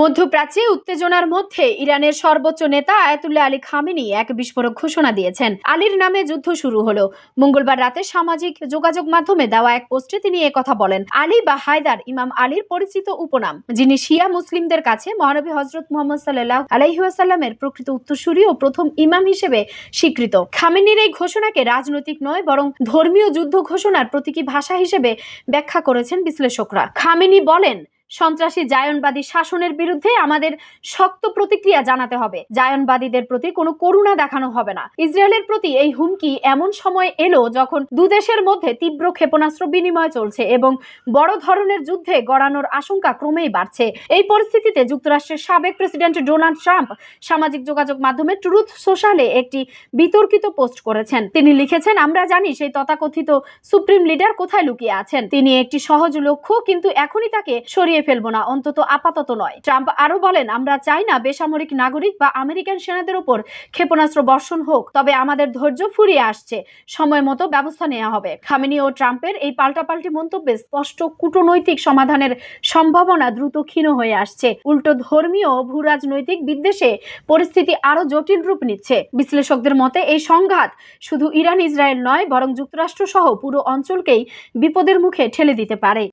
মধ্যপ্রাচ্যে উত্তেজনার মধ্যে ইরানের সর্বোচ্চ নেতা আয়াতুল্লাহ আলী খামেনি এক বিস্ফোরক ঘোষণা দিয়েছেন। আলীর নামে যুদ্ধ শুরু হলো। মঙ্গলবার রাতে সামাজিক যোগাযোগ মাধ্যমে দেওয়া এক পোস্টে তিনি একথা বলেন। আলী বা হায়দার ইমাম আলীর পরিচিত উপনাম, যিনি শিয়া মুসলিমদের কাছে মহানবী হযরত মুহাম্মদ সাল্লাল্লাহু আলাইহি ওয়াসাল্লামের প্রকৃত উত্তরসূরি ও প্রথম ইমাম হিসেবে স্বীকৃত। খামেনির এই ঘোষণাকে রাজনৈতিক নয় বরং ধর্মীয় যুদ্ধ ঘোষণার প্রতীকী ভাষা হিসেবে ব্যাখ্যা করেছেন বিশ্লেষকরা। খামেনি বলেন, সন্ত্রাসী জায়নবাদী শাসনের বিরুদ্ধে আমাদের শক্ত প্রতিক্রিয়া জানাতে হবে। জায়নবাদীদের প্রতি কোনো করুণা দেখানো হবে না। ইসরায়েলের প্রতি এই হুমকি এমন সময় এলো যখন দুদেশের মধ্যে তীব্র ক্ষেপণাস্ত্র বিনিময় চলছে এবং বড় ধরনের যুদ্ধে গড়ানোর আশঙ্কা ক্রমেই বাড়ছে। এই পরিস্থিতিতে যুক্তরাষ্ট্রের সাবেক প্রেসিডেন্ট ডোনাল্ড ট্রাম্প সামাজিক যোগাযোগ মাধ্যমে ট্রুথ সোশ্যালে একটি বিতর্কিত পোস্ট করেছেন। তিনি লিখেছেন, আমরা জানি সেই তথাকথিত সুপ্রিম লিডার কোথায় লুকিয়ে আছেন। তিনি একটি সহজ লক্ষ্য, কিন্তু এখনই তাকে সরিয়ে ফেলবো না, অন্তত আপাতত নয়। ট্রাম্প আরো বলেন, আমরা চাই না বেসামরিক নাগরিক বা আমেরিকান সেনাদের উপর ক্ষেপণাস্ত্র বর্ষণ হোক, তবে আমাদের ধৈর্য ফুরিয়ে আসছে, সময় মতো ব্যবস্থা নেওয়া হবে। খামেনি ও ট্রাম্পের এই পাল্টাপাল্টি মন্তব্যে স্পষ্ট কূটনৈতিক সমাধানের সম্ভাবনা দ্রুত ক্ষীণ হয়ে আসছে। উল্টো ধর্মীয় ভূ রাজনৈতিক বিদ্বেষে পরিস্থিতি আরো জটিল রূপ নিচ্ছে। বিশ্লেষকদের মতে এই সংঘাত শুধু ইরান ইসরায়েল নয় বরং যুক্তরাষ্ট্র সহ পুরো অঞ্চলকেই বিপদের মুখে ঠেলে দিতে পারে।